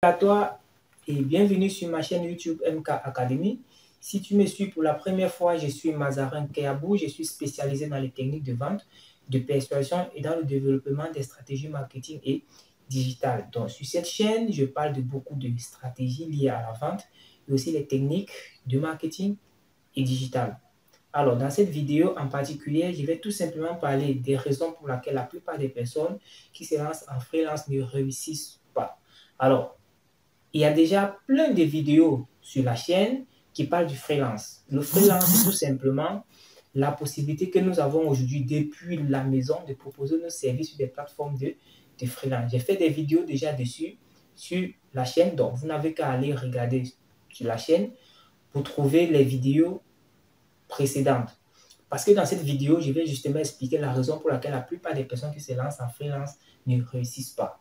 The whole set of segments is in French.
à toi et bienvenue sur ma chaîne YouTube MK Academy. Si tu me suis pour la première fois, je suis Mazarin Kayabou. Je suis spécialisé dans les techniques de vente, de persuasion et dans le développement des stratégies marketing et digitales. Donc, sur cette chaîne, je parle de beaucoup de stratégies liées à la vente et aussi les techniques de marketing et digital. Alors, dans cette vidéo en particulier, je vais tout simplement parler des raisons pour lesquelles la plupart des personnes qui se lancent en freelance ne réussissent pas. Alors, il y a déjà plein de vidéos sur la chaîne qui parlent du freelance. Le freelance, c'est tout simplement la possibilité que nous avons aujourd'hui depuis la maison de proposer nos services sur des plateformes de freelance. J'ai fait des vidéos déjà dessus sur la chaîne, donc vous n'avez qu'à aller regarder sur la chaîne pour trouver les vidéos précédentes. Parce que dans cette vidéo, je vais justement expliquer la raison pour laquelle la plupart des personnes qui se lancent en freelance ne réussissent pas.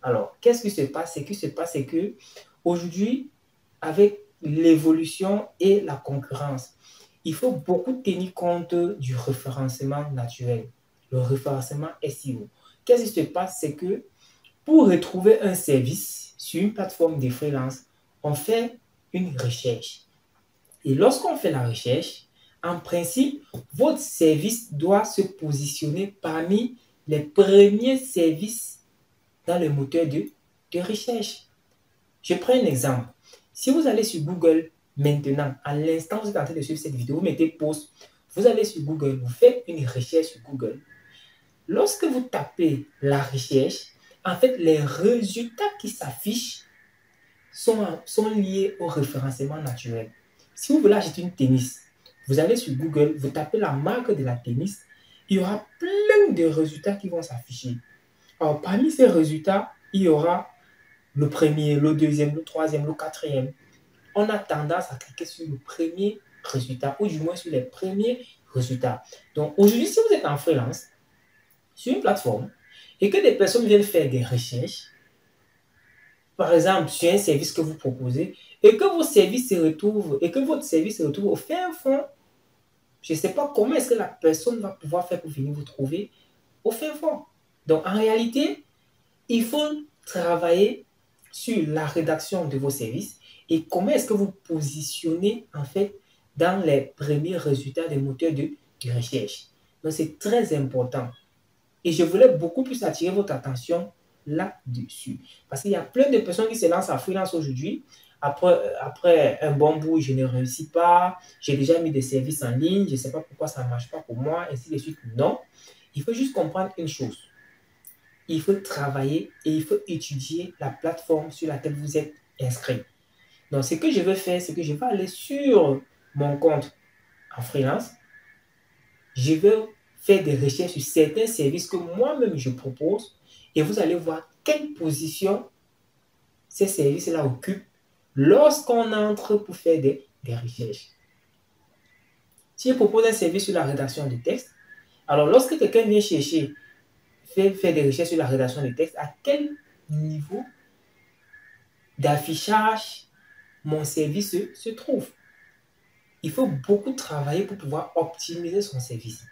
Alors, qu'est-ce qui se passe? Ce qui se passe, c'est que aujourd'hui, avec l'évolution et la concurrence, il faut beaucoup tenir compte du référencement naturel, le référencement SEO. Qu'est-ce qui se passe? C'est que pour retrouver un service sur une plateforme de freelance, on fait une recherche. Et lorsqu'on fait la recherche, en principe, votre service doit se positionner parmi les premiers services dans le moteur de recherche. Je prends un exemple. Si vous allez sur Google maintenant, à l'instant où vous êtes en train de suivre cette vidéo, vous mettez pause, vous allez sur Google, vous faites une recherche sur Google. Lorsque vous tapez la recherche, en fait, les résultats qui s'affichent sont liés au référencement naturel. Si vous voulez acheter une tennis, vous allez sur Google, vous tapez la marque de la tennis, il y aura plein de résultats qui vont s'afficher. Alors, parmi ces résultats, il y aura le premier, le deuxième, le troisième, le quatrième. On a tendance à cliquer sur le premier résultat, ou du moins sur les premiers résultats. Donc, aujourd'hui, si vous êtes en freelance, sur une plateforme, et que des personnes viennent faire des recherches, par exemple, sur un service que vous proposez, et que votre service se retrouve au fin fond, je ne sais pas comment est-ce que la personne va pouvoir faire pour venir vous trouver au fin fond. Donc, en réalité, il faut travailler sur la rédaction de vos services et comment est-ce que vous positionnez, en fait, dans les premiers résultats des moteurs de recherche. Donc, c'est très important. Et je voulais beaucoup plus attirer votre attention là-dessus. Parce qu'il y a plein de personnes qui se lancent en freelance aujourd'hui. Après un bon bout, je ne réussis pas. J'ai déjà mis des services en ligne. Je ne sais pas pourquoi ça ne marche pas pour moi, ainsi de suite. Non. Il faut juste comprendre une chose. Il faut travailler et il faut étudier la plateforme sur laquelle vous êtes inscrit. Donc, ce que je vais faire, c'est que je vais aller sur mon compte en freelance. Je vais faire des recherches sur certains services que moi-même je propose et vous allez voir quelle position ces services-là occupent lorsqu'on entre pour faire des recherches. Si je propose un service sur la rédaction de texte, alors lorsque quelqu'un vient chercher, faire des recherches sur la rédaction de texte, à quel niveau d'affichage mon service se trouve? Il faut beaucoup travailler pour pouvoir optimiser son service.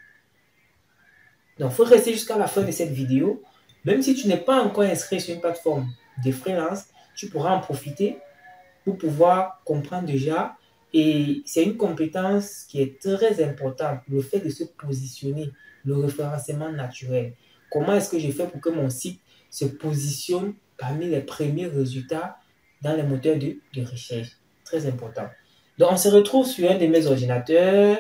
Donc, il faut rester jusqu'à la fin de cette vidéo. Même si tu n'es pas encore inscrit sur une plateforme de freelance, tu pourras en profiter pour pouvoir comprendre déjà. Et c'est une compétence qui est très importante, le fait de se positionner, le référencement naturel. Comment est-ce que je fais pour que mon site se positionne parmi les premiers résultats dans les moteurs de recherche? Très important. Donc, on se retrouve sur un de mes ordinateurs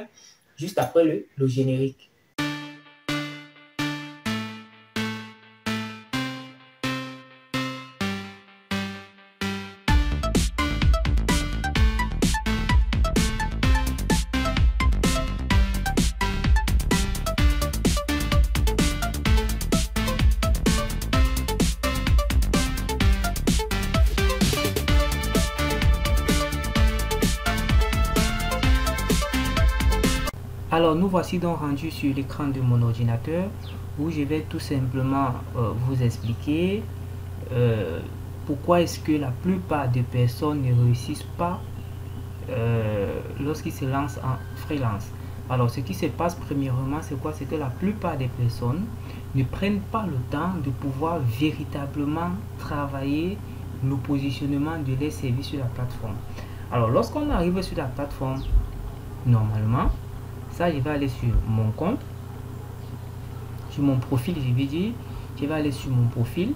juste après le générique. Alors, nous voici donc rendus sur l'écran de mon ordinateur où je vais tout simplement vous expliquer pourquoi est-ce que la plupart des personnes ne réussissent pas lorsqu'ils se lancent en freelance. Alors, ce qui se passe premièrement, c'est quoi? C'est que la plupart des personnes ne prennent pas le temps de pouvoir véritablement travailler le positionnement de les services sur la plateforme. Alors, lorsqu'on arrive sur la plateforme, normalement, ça, je vais aller sur mon compte, sur mon profil, je vais dire, je vais aller sur mon profil,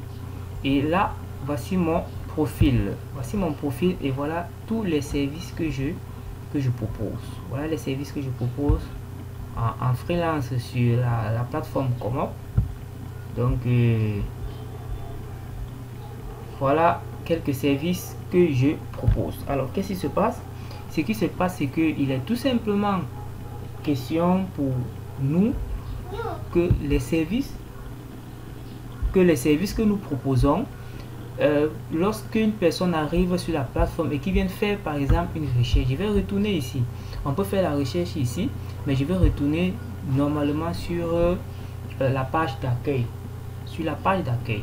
et là, voici mon profil. Voici mon profil, et voilà tous les services que je propose. Voilà les services que je propose en freelance sur la plateforme Comop. Donc, voilà quelques services que je propose. Alors, qu'est-ce qui se passe? Ce qui se passe, c'est qu'il est tout simplement question pour nous que les services que nous proposons, lorsqu'une personne arrive sur la plateforme et qui vient de faire par exemple une recherche, je vais retourner ici. On peut faire la recherche ici, mais je vais retourner normalement sur la page d'accueil. Sur la page d'accueil.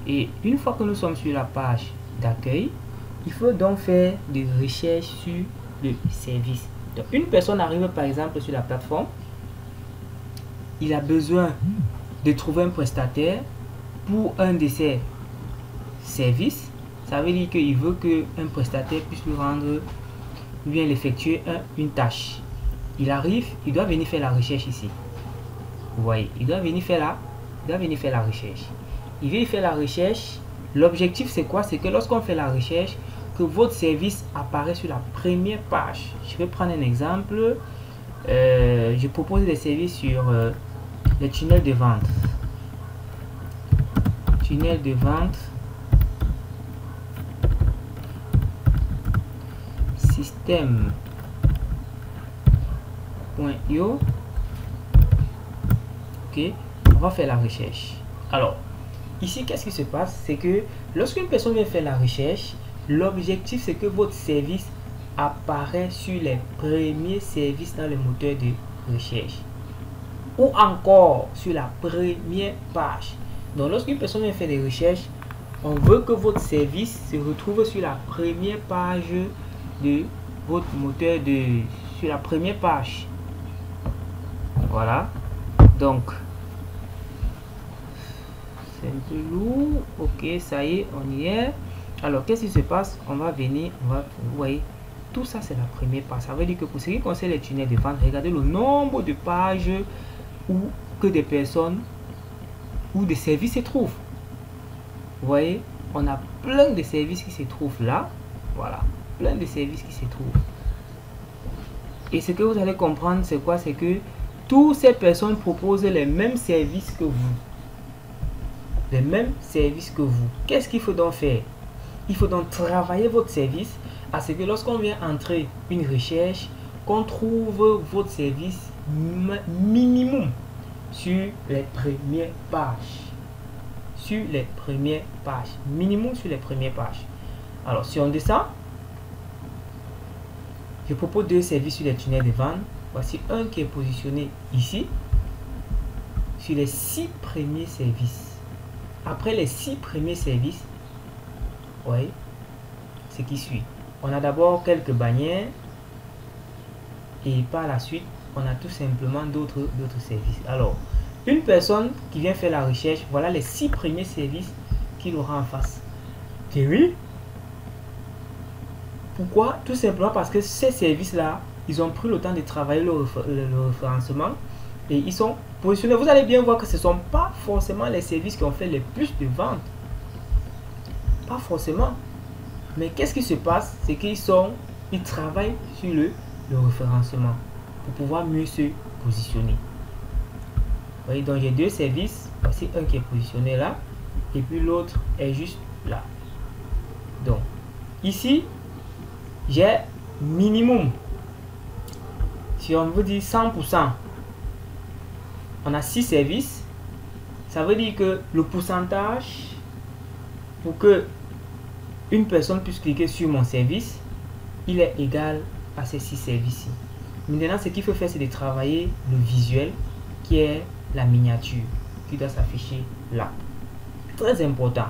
Et une fois que nous sommes sur la page d'accueil, il faut donc faire des recherches sur le service. Donc, une personne arrive par exemple sur la plateforme, il a besoin de trouver un prestataire pour un de ses services. Ça veut dire qu'il veut qu'un prestataire puisse lui rendre, lui effectuer une tâche. Il arrive, il doit venir faire la recherche ici. Vous voyez, il doit venir faire la recherche. Il vient faire la recherche. L'objectif c'est quoi? C'est que lorsqu'on fait la recherche, que votre service apparaît sur la première page. Je vais prendre un exemple. Je propose des services sur les tunnels de vente. Tunnel de vente. Système.io. Ok, on va faire la recherche. Alors, ici, qu'est-ce qui se passe? C'est que lorsqu'une personne vient faire la recherche, l'objectif c'est que votre service apparaît sur les premiers services dans le moteur de recherche, ou encore sur la première page. Donc, lorsqu'une personne vient faire des recherches, on veut que votre service se retrouve sur la première page de votre moteur sur la première page. Voilà. Donc, c'est un peu lourd. Ok, ça y est, on y est. Alors, qu'est-ce qui se passe? On va venir, vous voyez, tout ça c'est la première page. Ça veut dire que pour ce qui concerne les tunnels de vente, regardez le nombre de pages où que des personnes ou des services se trouvent. Vous voyez, on a plein de services qui se trouvent là. Voilà, plein de services qui se trouvent. Et ce que vous allez comprendre, c'est quoi? C'est que toutes ces personnes proposent les mêmes services que vous. Les mêmes services que vous. Qu'est-ce qu'il faut donc faire? Il faut donc travailler votre service à ce que lorsqu'on vient entrer une recherche, qu'on trouve votre service minimum sur les premières pages. Sur les premières pages. Minimum sur les premières pages. Alors, si on descend, je propose deux services sur les tunnels de vente. Voici un qui est positionné ici, sur les 6 premiers services. Après les 6 premiers services, vous voyez ce qui suit. On a d'abord quelques bannières et par la suite, on a tout simplement d'autres services. Alors, une personne qui vient faire la recherche, voilà les 6 premiers services qu'il aura en face. Et oui. Pourquoi? Tout simplement parce que ces services-là, ils ont pris le temps de travailler le référencement et ils sont positionnés. Vous allez bien voir que ce ne sont pas forcément les services qui ont fait le plus de ventes. Pas forcément. Mais qu'est-ce qui se passe? C'est qu'ils travaillent sur le référencement pour pouvoir mieux se positionner. Vous voyez, donc j'ai deux services. Voici un qui est positionné là et puis l'autre est juste là. Donc, ici, j'ai minimum, si on veut dire 100%, on a 6 services. Ça veut dire que le pourcentage pour que une personne puisse cliquer sur mon service, il est égal à ces 6 services-ci. Maintenant, ce qu'il faut faire, c'est de travailler le visuel qui est la miniature qui doit s'afficher là. Très important.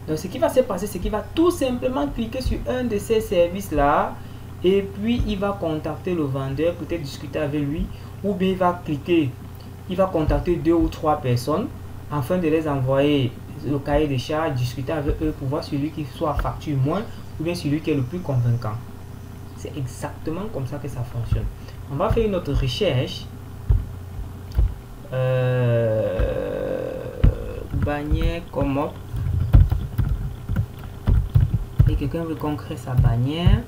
Donc, ce qui va se passer, c'est qu'il va tout simplement cliquer sur un de ces services-là et puis il va contacter le vendeur, peut-être discuter avec lui, ou bien il va contacter 2 ou 3 personnes afin de les envoyer le cahier de charges, discuter avec eux pour voir celui qui soit facture moins ou bien celui qui est le plus convaincant. C'est exactement comme ça que ça fonctionne. On va faire une autre recherche. Bannière Comop. Et quelqu'un veut qu'on crée sa bannière.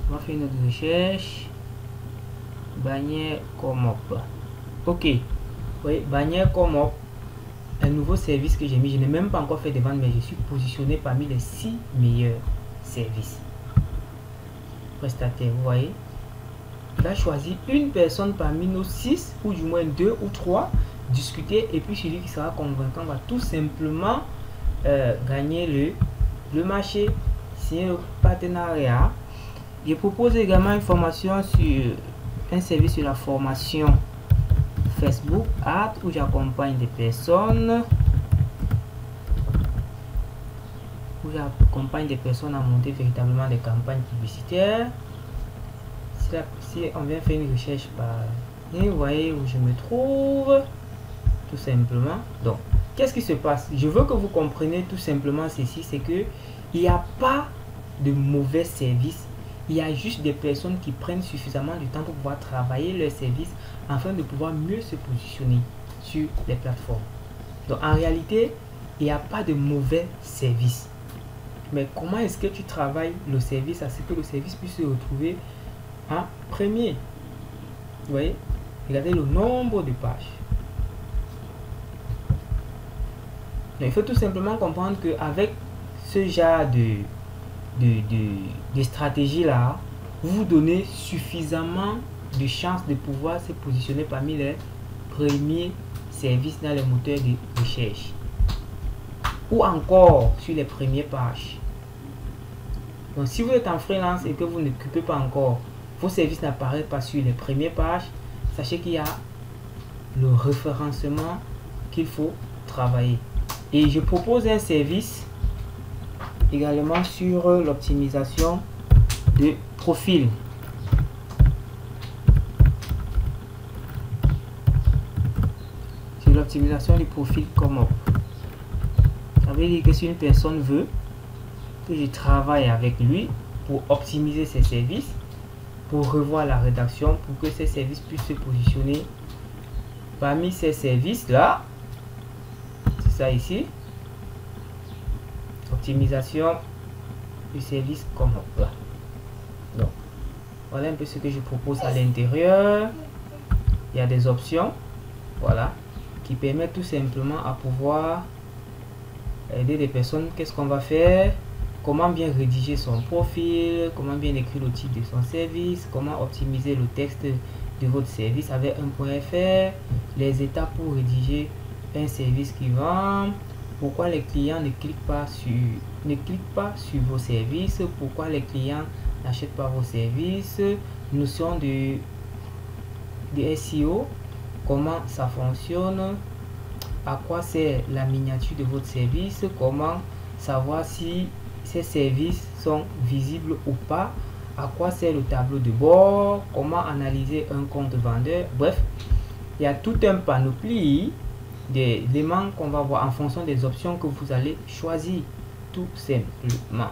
On va faire une autre recherche. Bannière Comop. Ok. Oui, bannière Comop. Un nouveau service que j'ai mis. Je n'ai même pas encore fait de vente, mais je suis positionné parmi les 6 meilleurs services. Prestataire, vous voyez. Il a choisi une personne parmi nos 6, ou du moins 2 ou 3, discuter, et puis celui qui sera convaincant va tout simplement gagner le marché. C'est un partenariat. Je propose également une formation sur un service sur la formation Facebook Ads où j'accompagne des personnes. À monter véritablement des campagnes publicitaires. Si on vient faire une recherche par... vous voyez où je me trouve. Tout simplement. Donc, qu'est-ce qui se passe? Je veux que vous compreniez tout simplement ceci, c'est que il n'y a pas de mauvais service. Il y a juste des personnes qui prennent suffisamment du temps pour pouvoir travailler leur service afin de pouvoir mieux se positionner sur les plateformes. Donc, en réalité, il n'y a pas de mauvais service. Mais comment est-ce que tu travailles le service à ce que le service puisse se retrouver en premier? Vous voyez? Regardez le nombre de pages. Donc, il faut tout simplement comprendre qu'avec ce genre de stratégie là, vous donnez suffisamment de chances de pouvoir se positionner parmi les premiers services dans les moteurs de recherche ou encore sur les premières pages. Donc si vous êtes en freelance et que vous n'occupez pas encore, vos services n'apparaissent pas sur les premières pages, sachez qu'il y a le référencement qu'il faut travailler. Et je propose un service également sur l'optimisation de profil. Sur l'optimisation du profil comment? Ça veut dire que si une personne veut que je travaille avec lui pour optimiser ses services, pour revoir la rédaction, pour que ces services puissent se positionner parmi ces services là, c'est ça ici, optimisation du service comme là. Donc voilà un peu ce que je propose à l'intérieur. Il y a des options, voilà, qui permettent tout simplement à pouvoir aider des personnes. Qu'est-ce qu'on va faire? Comment bien rédiger son profil, comment bien écrire le titre de son service, comment optimiser le texte de votre service avec un .fr, les étapes pour rédiger un service qui vend, pourquoi les clients ne cliquent pas sur vos services, pourquoi les clients n'achètent pas vos services, notion de SEO, comment ça fonctionne, à quoi sert la miniature de votre service, comment savoir si ces services sont visibles ou pas, à quoi sert le tableau de bord, comment analyser un compte vendeur. Bref, il y a tout un panoplie d'éléments qu'on va voir en fonction des options que vous allez choisir tout simplement.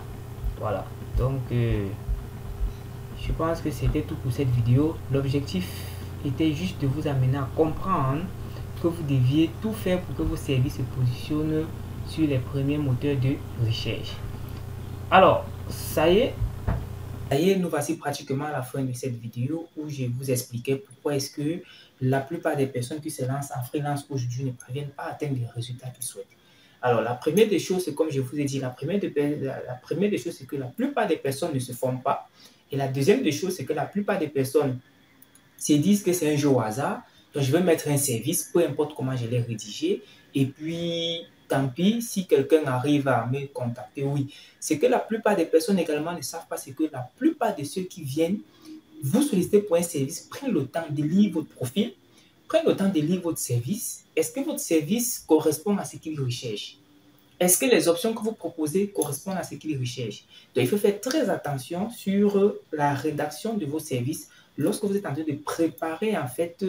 Voilà, donc je pense que c'était tout pour cette vidéo. L'objectif était juste de vous amener à comprendre que vous deviez tout faire pour que vos services se positionnent sur les premiers moteurs de recherche. Alors, ça y est, nous voici pratiquement à la fin de cette vidéo où je vous expliquais pourquoi est-ce que la plupart des personnes qui se lancent en freelance aujourd'hui ne parviennent pas à atteindre les résultats qu'ils souhaitent. Alors, la première des choses, c'est comme je vous ai dit, la première des choses, c'est que la plupart des personnes ne se forment pas. Et la deuxième des choses, c'est que la plupart des personnes se disent que c'est un jeu au hasard. Donc, je vais mettre un service, peu importe comment je l'ai rédigé. Et puis, tant pis, si quelqu'un arrive à me contacter, oui. C'est que la plupart des personnes également ne savent pas, c'est que la plupart de ceux qui viennent vous solliciter pour un service prennent le temps de lire votre profil, prennent le temps de lire votre service. Est-ce que votre service correspond à ce qu'ils recherchent? Est-ce que les options que vous proposez correspondent à ce qu'ils recherchent? Donc, il faut faire très attention sur la rédaction de vos services lorsque vous êtes en train de préparer en fait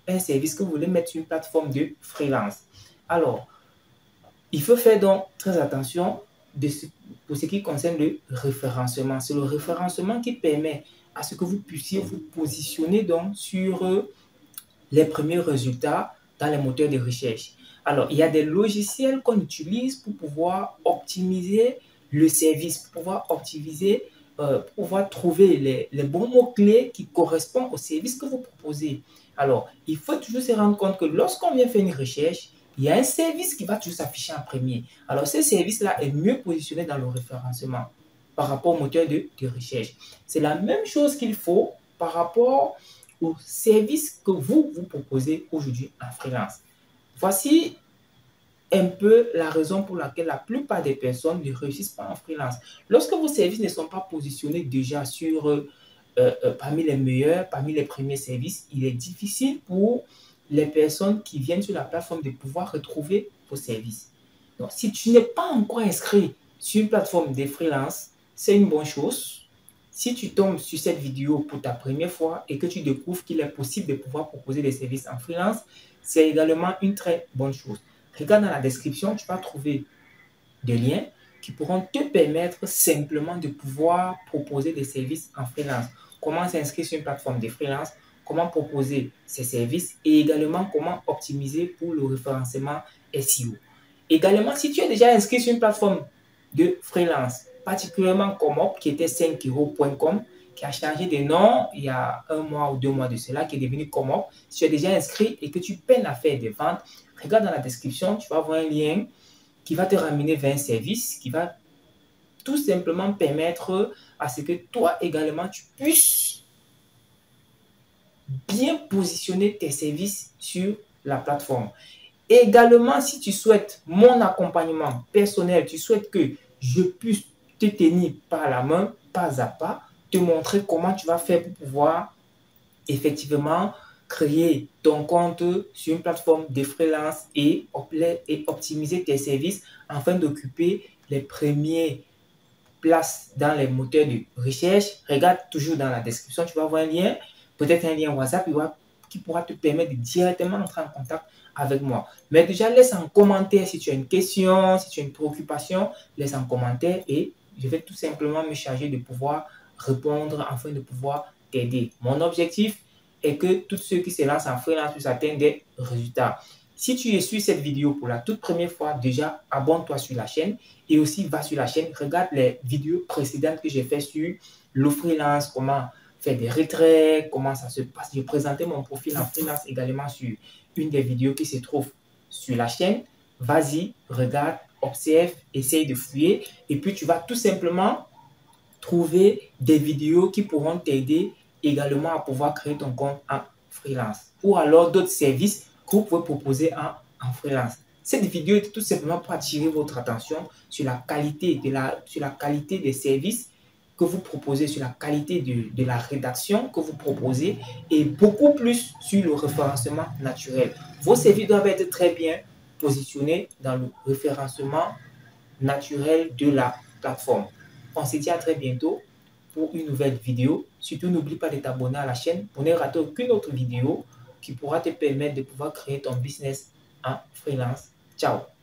un service que vous voulez mettre sur une plateforme de freelance. Alors, il faut faire donc très attention pour ce qui concerne le référencement. C'est le référencement qui permet à ce que vous puissiez vous positionner donc sur les premiers résultats dans les moteurs de recherche. Alors, il y a des logiciels qu'on utilise pour pouvoir optimiser le service, pour pouvoir optimiser, pour pouvoir trouver les bons mots-clés qui correspondent au service que vous proposez. Alors, il faut toujours se rendre compte que lorsqu'on vient faire une recherche, il y a un service qui va toujours s'afficher en premier. Alors, ce service-là est mieux positionné dans le référencement par rapport au moteur de recherche. C'est la même chose qu'il faut par rapport au service que vous proposez aujourd'hui en freelance. Voici un peu la raison pour laquelle la plupart des personnes ne réussissent pas en freelance. Lorsque vos services ne sont pas positionnés déjà sur parmi les meilleurs, parmi les premiers services, il est difficile pour les personnes qui viennent sur la plateforme de pouvoir retrouver vos services. Donc, si tu n'es pas encore inscrit sur une plateforme de freelance, c'est une bonne chose. Si tu tombes sur cette vidéo pour ta première fois et que tu découvres qu'il est possible de pouvoir proposer des services en freelance, c'est également une très bonne chose. Regarde dans la description, tu vas trouver des liens qui pourront te permettre simplement de pouvoir proposer des services en freelance. Comment s'inscrire sur une plateforme de freelance, comment proposer ces services et également comment optimiser pour le référencement SEO. Également, si tu es déjà inscrit sur une plateforme de freelance, particulièrement Comop, qui était 5euros.com, qui a changé de nom il y a 1 mois ou 2 mois de cela, qui est devenu Comop. Si tu es déjà inscrit et que tu peines à faire des ventes, regarde dans la description, tu vas voir un lien qui va te ramener vers un service qui va tout simplement permettre à ce que toi également, tu puisses bien positionner tes services sur la plateforme. Également, si tu souhaites mon accompagnement personnel, tu souhaites que je puisse te tenir par la main, pas à pas, te montrer comment tu vas faire pour pouvoir effectivement créer ton compte sur une plateforme de freelance et optimiser tes services afin d'occuper les premières places dans les moteurs de recherche. Regarde toujours dans la description, tu vas voir un lien, peut-être un lien WhatsApp qui pourra te permettre de directement entrer en contact avec moi. Mais déjà, laisse en commentaire si tu as une question, si tu as une préoccupation, laisse en commentaire et je vais tout simplement me charger de pouvoir répondre afin de pouvoir t'aider. Mon objectif est que tous ceux qui se lancent en freelance puissent atteindre des résultats. Si tu suis cette vidéo pour la toute première fois, déjà, abonne-toi sur la chaîne et aussi va sur la chaîne, regarde les vidéos précédentes que j'ai fait sur le freelance, comment faire des retraits, comment ça se passe. J'ai présenté mon profil en freelance également sur une des vidéos qui se trouve sur la chaîne. Vas-y, regarde, observe, essaye de fouiller et puis tu vas tout simplement trouver des vidéos qui pourront t'aider également à pouvoir créer ton compte en freelance ou alors d'autres services que vous pouvez proposer en freelance. Cette vidéo est tout simplement pour attirer votre attention sur la qualité des services que vous proposez, sur la qualité de la rédaction que vous proposez et beaucoup plus sur le référencement naturel. Vos services doivent être très bien positionnés dans le référencement naturel de la plateforme. On se dit à très bientôt pour une nouvelle vidéo. Surtout, n'oublie pas de t'abonner à la chaîne pour ne rater aucune autre vidéo qui pourra te permettre de pouvoir créer ton business en freelance. Ciao!